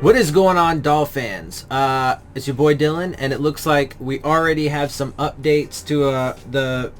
What is going on, Dolphins? It's your boy Dillon, and it looks like we already have some updates to the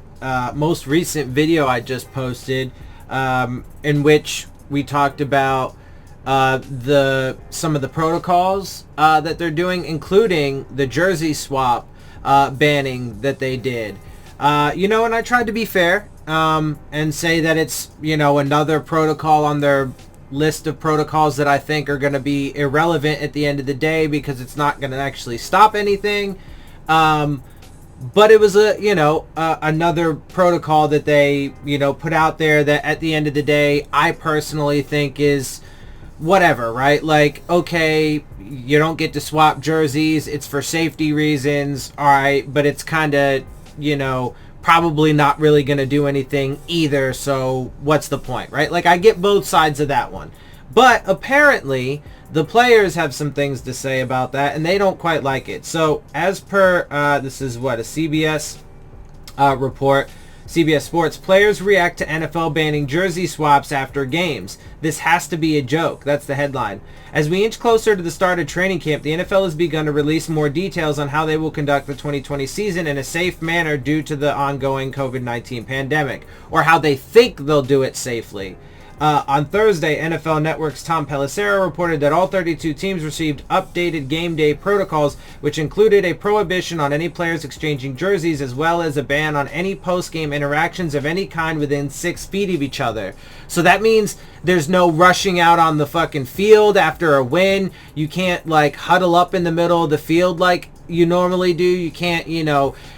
most recent video I just posted, in which we talked about some of the protocols that they're doing, including the jersey swap banning that they did. And I tried to be fair and say that it's another protocol on their list of protocols that I think are going to be irrelevant at the end of the day because it's not going to actually stop anything. But it was another protocol that they put out there that at the end of the day I personally think is whatever, right? Like, okay, you don't get to swap jerseys, it's for safety reasons, all right, but it's kind of probably not really going to do anything either, so what's the point, right? Like, I get both sides of that one. But apparently, the players have some things to say about that, and they don't quite like it. So, as per, this is a CBS report, CBS Sports, players react to NFL banning jersey swaps after games. This has to be a joke. That's the headline. As we inch closer to the start of training camp, the NFL has begun to release more details on how they will conduct the 2020 season in a safe manner due to the ongoing COVID-19 pandemic, or how they think they'll do it safely. On Thursday, NFL Network's Tom Pelissero reported that all 32 teams received updated game day protocols, which included a prohibition on any players exchanging jerseys, as well as a ban on any post-game interactions of any kind within 6 feet of each other. So that means there's no rushing out on the fucking field after a win. You can't, huddle up in the middle of the field like you normally do. You can't,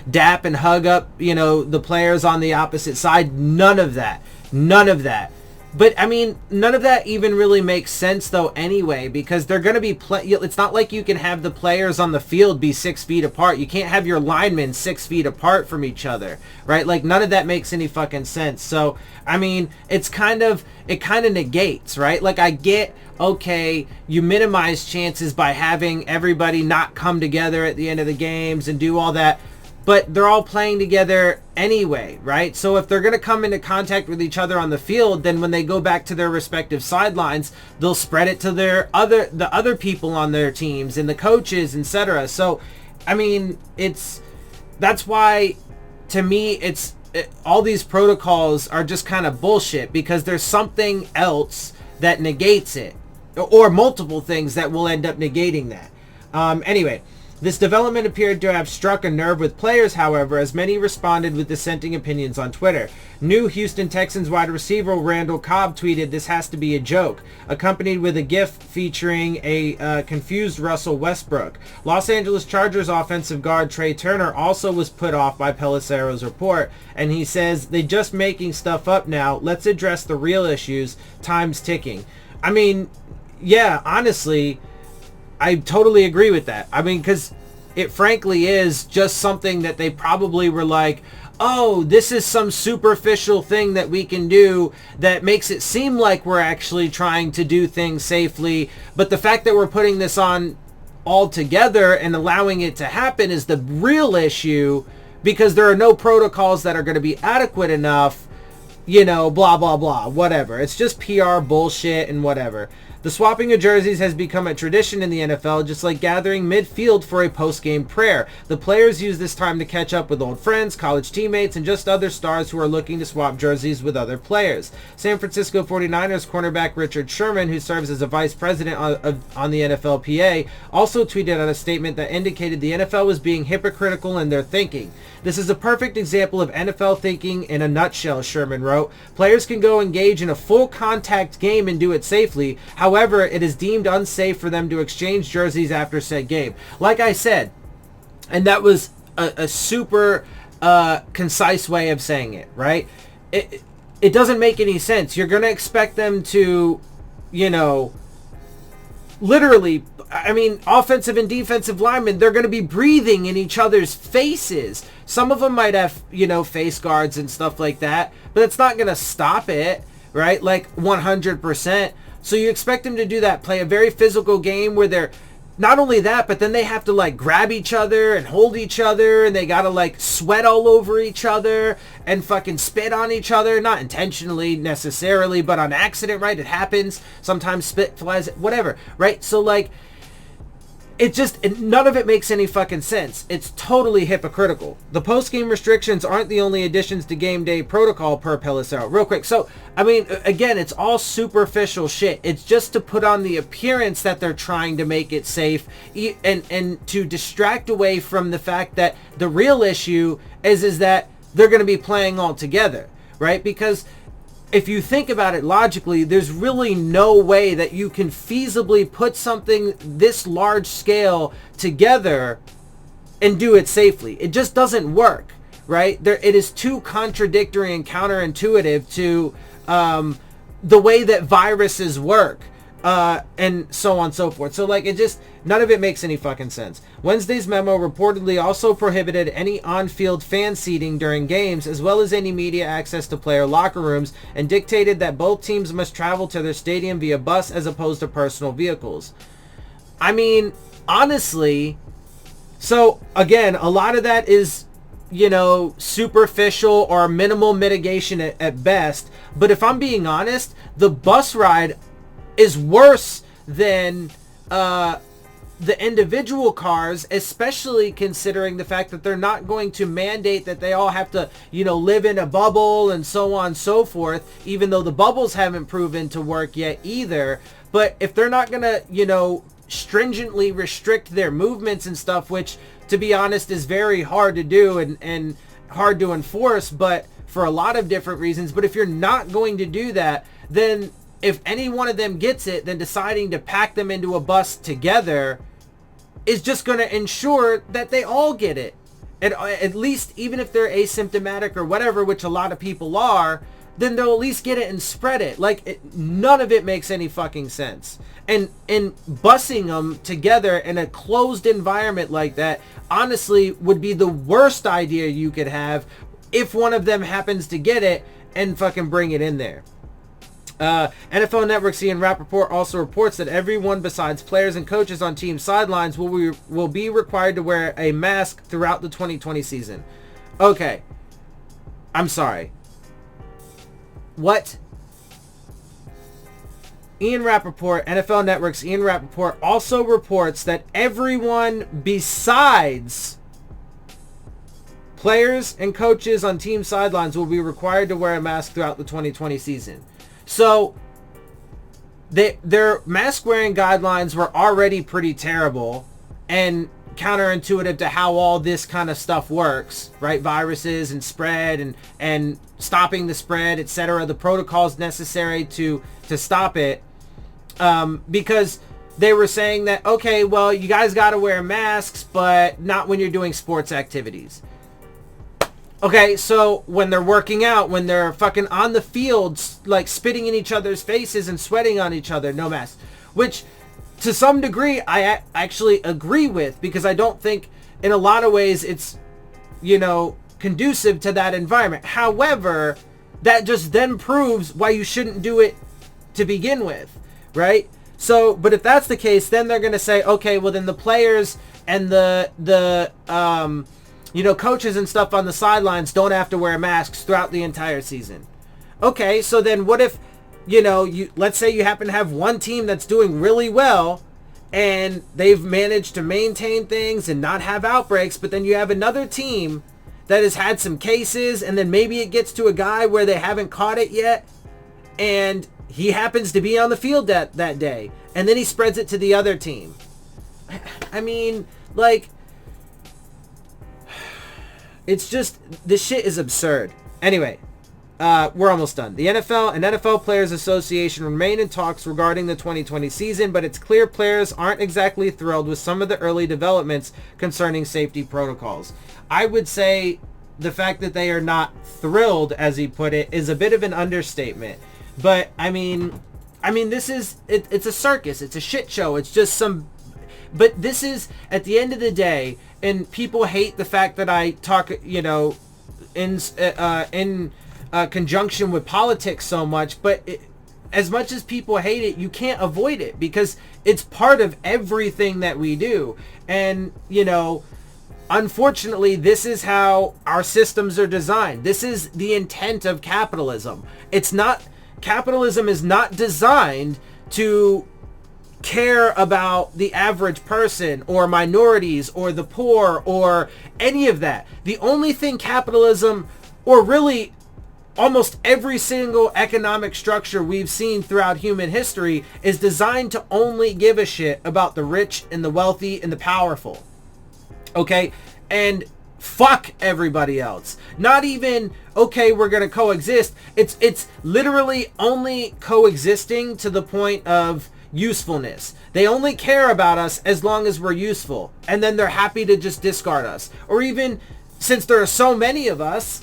dap and hug up, the players on the opposite side. None of that. None of that. But, I mean, none of that even really makes sense, though, anyway, because they're going to be it's not like you can have the players on the field be 6 feet apart. You can't have your linemen 6 feet apart from each other, right? Like, none of that makes any fucking sense. So, I mean, it kind of negates, right? Like, I get, okay, you minimize chances by having everybody not come together at the end of the games and do all that. But they're all playing together anyway, right? So if they're going to come into contact with each other on the field, then when they go back to their respective sidelines, they'll spread it to the other people on their teams and the coaches, etc. So, I mean, that's why, to me, all these protocols are just kind of bullshit, because there's something else that negates it, or multiple things that will end up negating that. Anyway. This development appeared to have struck a nerve with players, however, as many responded with dissenting opinions on Twitter. New Houston Texans wide receiver Randall Cobb tweeted, "This has to be a joke," accompanied with a GIF featuring a confused Russell Westbrook. Los Angeles Chargers offensive guard Trey Turner also was put off by Pelissero's report, and he says, "They're just making stuff up now. Let's address the real issues. Time's ticking." I mean, yeah, honestly, I totally agree with that. I mean, because it frankly is just something that they probably were like, oh, this is some superficial thing that we can do that makes it seem like we're actually trying to do things safely. But the fact that we're putting this on all together and allowing it to happen is the real issue, because there are no protocols that are going to be adequate enough, blah, blah, blah, whatever. It's just PR bullshit and whatever. The swapping of jerseys has become a tradition in the NFL, just like gathering midfield for a post-game prayer. The players use this time to catch up with old friends, college teammates, and just other stars who are looking to swap jerseys with other players. San Francisco 49ers cornerback Richard Sherman, who serves as a vice president on the NFLPA, also tweeted out a statement that indicated the NFL was being hypocritical in their thinking. "This is a perfect example of NFL thinking in a nutshell," Sherman wrote. "Players can go engage in a full contact game and do it safely. However, it is deemed unsafe for them to exchange jerseys after said game." Like I said, and that was a super concise way of saying it, right? It doesn't make any sense. You're going to expect them to, literally, I mean, offensive and defensive linemen, they're going to be breathing in each other's faces. Some of them might have, face guards and stuff like that, but it's not going to stop it, right? Like 100%. So you expect them to do that, play a very physical game where they're not only that, but then they have to like grab each other and hold each other, and they gotta like sweat all over each other and fucking spit on each other, not intentionally necessarily, but on accident, right? It happens. Sometimes spit flies, whatever, right? So like, none of it makes any fucking sense. It's totally hypocritical. The post-game restrictions aren't the only additions to game day protocol per Pelissero. Real quick. So, I mean, again, it's all superficial shit. It's just to put on the appearance that they're trying to make it safe and to distract away from the fact that the real issue is that they're going to be playing all together, right? Because if you think about it logically, there's really no way that you can feasibly put something this large scale together and do it safely. It just doesn't work, right? It is too contradictory and counterintuitive to the way that viruses work, and so on and so forth. So like, none of it makes any fucking sense. Wednesday's memo reportedly also prohibited any on-field fan seating during games, as well as any media access to player locker rooms, and dictated that both teams must travel to their stadium via bus as opposed to personal vehicles. I mean, honestly, so again, a lot of that is, superficial or minimal mitigation at best. But if I'm being honest, the bus ride is worse than the individual cars, especially considering the fact that they're not going to mandate that they all have to, live in a bubble and so on and so forth, even though the bubbles haven't proven to work yet either. But if they're not going to, stringently restrict their movements and stuff, which, to be honest, is very hard to do and hard to enforce, but for a lot of different reasons. But if you're not going to do that, then if any one of them gets it, then deciding to pack them into a bus together is just going to ensure that they all get it. And at least, even if they're asymptomatic or whatever, which a lot of people are, then they'll at least get it and spread it. Like, none of it makes any fucking sense. And busing them together in a closed environment like that, honestly, would be the worst idea you could have if one of them happens to get it and fucking bring it in there. NFL Network's Ian Rappaport also reports that everyone besides players and coaches on team sidelines will be required to wear a mask throughout the 2020 season. Okay. I'm sorry. What? Ian Rappaport, NFL Network's Ian Rappaport also reports that everyone besides players and coaches on team sidelines will be required to wear a mask throughout the 2020 season. So their mask wearing guidelines were already pretty terrible and counterintuitive to how all this kind of stuff works, right? Viruses and spread and stopping the spread, etc. The protocols necessary to stop it, because they were saying that, okay, well, you guys got to wear masks, but not when you're doing sports activities. Okay, so when they're working out, when they're fucking on the field, like spitting in each other's faces and sweating on each other, no mask. Which, to some degree, I actually agree with, because I don't think, in a lot of ways, it's, conducive to that environment. However, that just then proves why you shouldn't do it to begin with, right? So, but if that's the case, then they're going to say, okay, well then the players and the coaches and stuff on the sidelines don't have to wear masks throughout the entire season. Okay, so then what if, let's say you happen to have one team that's doing really well and they've managed to maintain things and not have outbreaks, but then you have another team that has had some cases, and then maybe it gets to a guy where they haven't caught it yet and he happens to be on the field that day, and then he spreads it to the other team. I mean, like, it's just, this shit is absurd. Anyway, we're almost done. The NFL and NFL Players Association remain in talks regarding the 2020 season, but it's clear players aren't exactly thrilled with some of the early developments concerning safety protocols. I would say the fact that they are not thrilled, as he put it, is a bit of an understatement. But I mean, this is, it's a circus. It's a shit show. It's just some, but this is, at the end of the day, and people hate the fact that I talk, in conjunction with politics so much, but as much as people hate it, you can't avoid it because it's part of everything that we do. And, you know, unfortunately, this is how our systems are designed. This is the intent of capitalism. Capitalism is not designed to care about the average person or minorities or the poor or any of that. The only thing capitalism, or really almost every single economic structure we've seen throughout human history, is designed to only give a shit about the rich and the wealthy and the powerful. Okay? And fuck everybody else. Not even, okay, we're going to coexist. It's literally only coexisting to the point of usefulness. They only care about us as long as we're useful. And then they're happy to just discard us. Or even, since there are so many of us,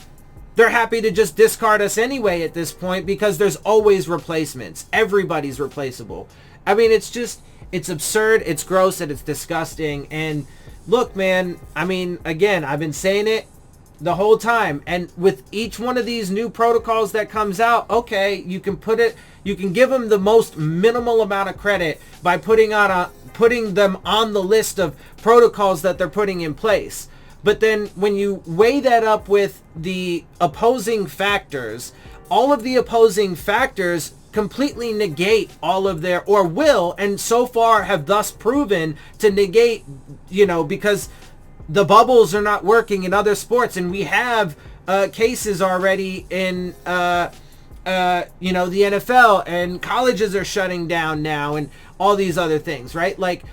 they're happy to just discard us anyway at this point because there's always replacements. Everybody's replaceable. I mean, it's absurd, it's gross, and it's disgusting. And look, man, I mean, again, I've been saying it the whole time. And with each one of these new protocols that comes out, okay, you can give them the most minimal amount of credit by putting them on the list of protocols that they're putting in place. But then when you weigh that up with the opposing factors, all of the opposing factors completely negate all of their, or will, and so far have thus proven to negate, you know, because the bubbles are not working in other sports, and we have cases already in you know, the NFL, and colleges are shutting down now, and all these other things, right? Like,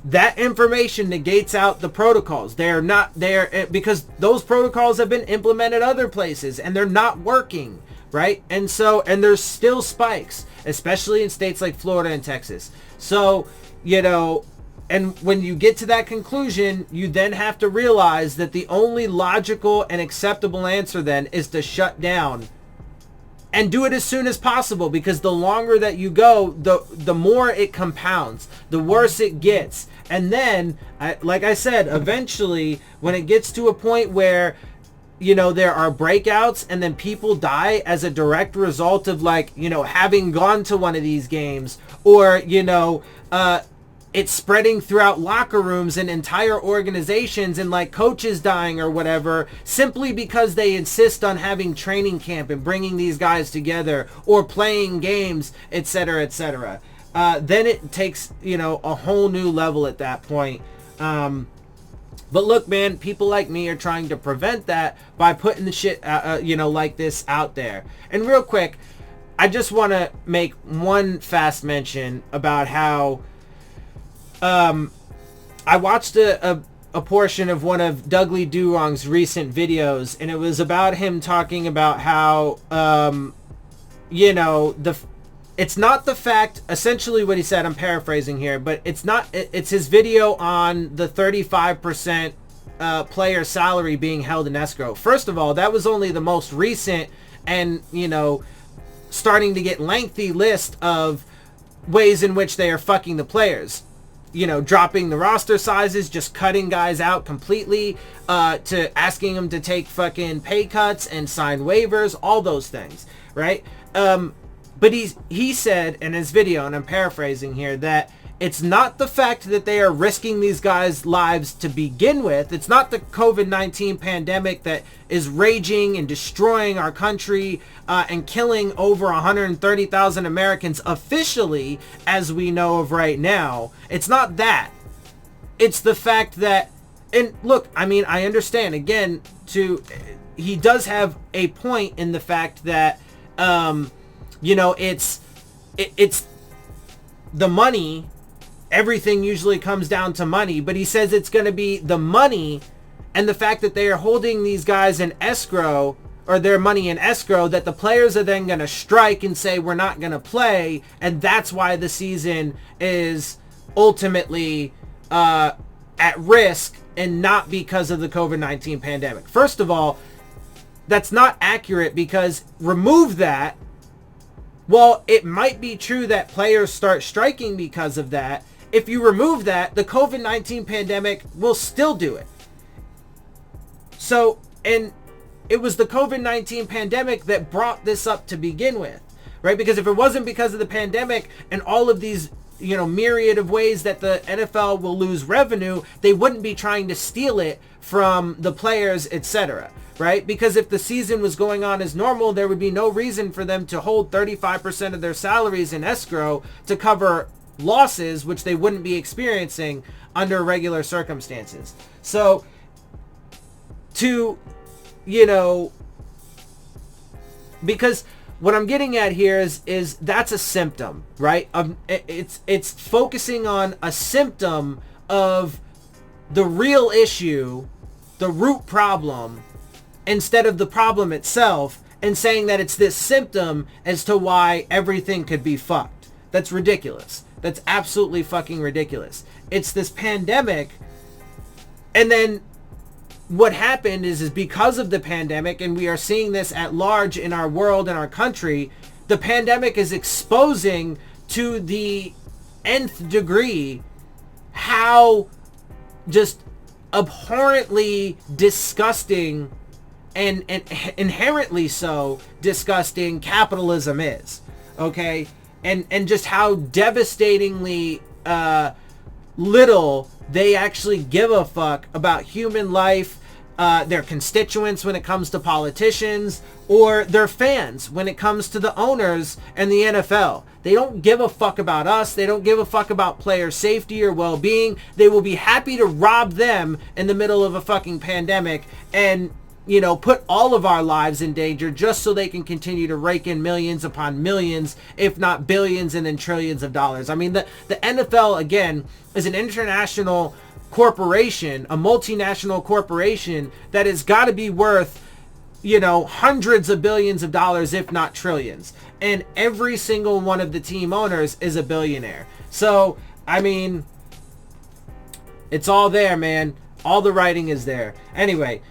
that information negates out the protocols. They're not there because those protocols have been implemented other places and they're not working, right? And there's still spikes, especially in states like Florida and Texas. So, you know, and when you get to that conclusion, you then have to realize that the only logical and acceptable answer then is to shut down and do it as soon as possible, because the longer that you go, the more it compounds, the worse it gets. And then, like I said, eventually, when it gets to a point where, you know, there are breakouts and then people die as a direct result of, like, you know, having gone to one of these games, or, you know, it's spreading throughout locker rooms and entire organizations, and like coaches dying or whatever, simply because they insist on having training camp and bringing these guys together or playing games, etc., etc. Then it takes, you know, a whole new level at that point. But look, man, people like me are trying to prevent that by putting the shit, you know, like this out there. And real quick, I just want to make one fast mention about how I watched a portion of one of Dudley Do-Wrong's recent videos, and it was about him talking about how, you know, it's not the fact, essentially what he said, I'm paraphrasing here, but it's his video on the 35% player salary being held in escrow. First of all, that was only the most recent and, you know, starting to get lengthy list of ways in which they are fucking the players. You know, dropping the roster sizes, just cutting guys out completely, to asking them to take fucking pay cuts and sign waivers, all those things, right? But he said in his video, and I'm paraphrasing here, that it's not the fact that they are risking these guys' lives to begin with. It's not the COVID-19 pandemic that is raging and destroying our country and killing over 130,000 Americans officially, as we know of right now. It's not that. It's the fact that, and look, I mean, I understand, again, he does have a point in the fact that, you know, it's the money. Everything usually comes down to money, but he says it's going to be the money and the fact that they are holding these guys in escrow, or their money in escrow, that the players are then going to strike and say we're not going to play, and that's why the season is ultimately at risk and not because of the COVID-19 pandemic. First of all, that's not accurate, because remove that. Well, it might be true that players start striking because of that. If you remove that, the COVID-19 pandemic will still do it. So, and it was the COVID-19 pandemic that brought this up to begin with, right? Because if it wasn't because of the pandemic and all of these, myriad of ways that the NFL will lose revenue, they wouldn't be trying to steal it from the players, etc., right? Because if the season was going on as normal, there would be no reason for them to hold 35% of their salaries in escrow to cover losses, which they wouldn't be experiencing under regular circumstances. So because what I'm getting at here is that's a symptom, right? It's focusing on a symptom of the real issue, the root problem, instead of the problem itself, and saying that it's this symptom as to why everything could be fucked. That's ridiculous. That's absolutely fucking ridiculous. It's this pandemic, and then what happened is because of the pandemic, and we are seeing this at large in our world and our country, the pandemic is exposing to the nth degree how just abhorrently disgusting and inherently so disgusting capitalism is, okay? And just how devastatingly little they actually give a fuck about human life, their constituents when it comes to politicians, or their fans when it comes to the owners and the NFL. They don't give a fuck about us. They don't give a fuck about player safety or well-being. They will be happy to rob them in the middle of a fucking pandemic and, put all of our lives in danger just so they can continue to rake in millions upon millions, if not billions and then trillions of dollars. I mean, the NFL, again, is an international corporation, a multinational corporation that has got to be worth, hundreds of billions of dollars, if not trillions. And every single one of the team owners is a billionaire. So, I mean, it's all there, man. All the writing is there. Anyway,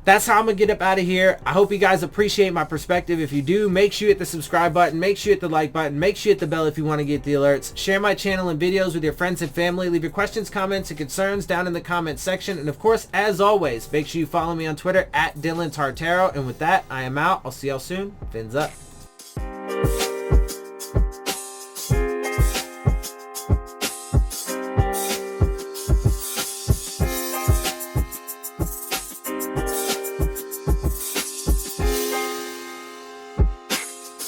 that's how I'm going to get up out of here. I hope you guys appreciate my perspective. If you do, make sure you hit the subscribe button. Make sure you hit the like button. Make sure you hit the bell if you want to get the alerts. Share my channel and videos with your friends and family. Leave your questions, comments, and concerns down in the comments section. And of course, as always, make sure you follow me on Twitter at Dillon Tartaro. And with that, I am out. I'll see y'all soon. Fins up.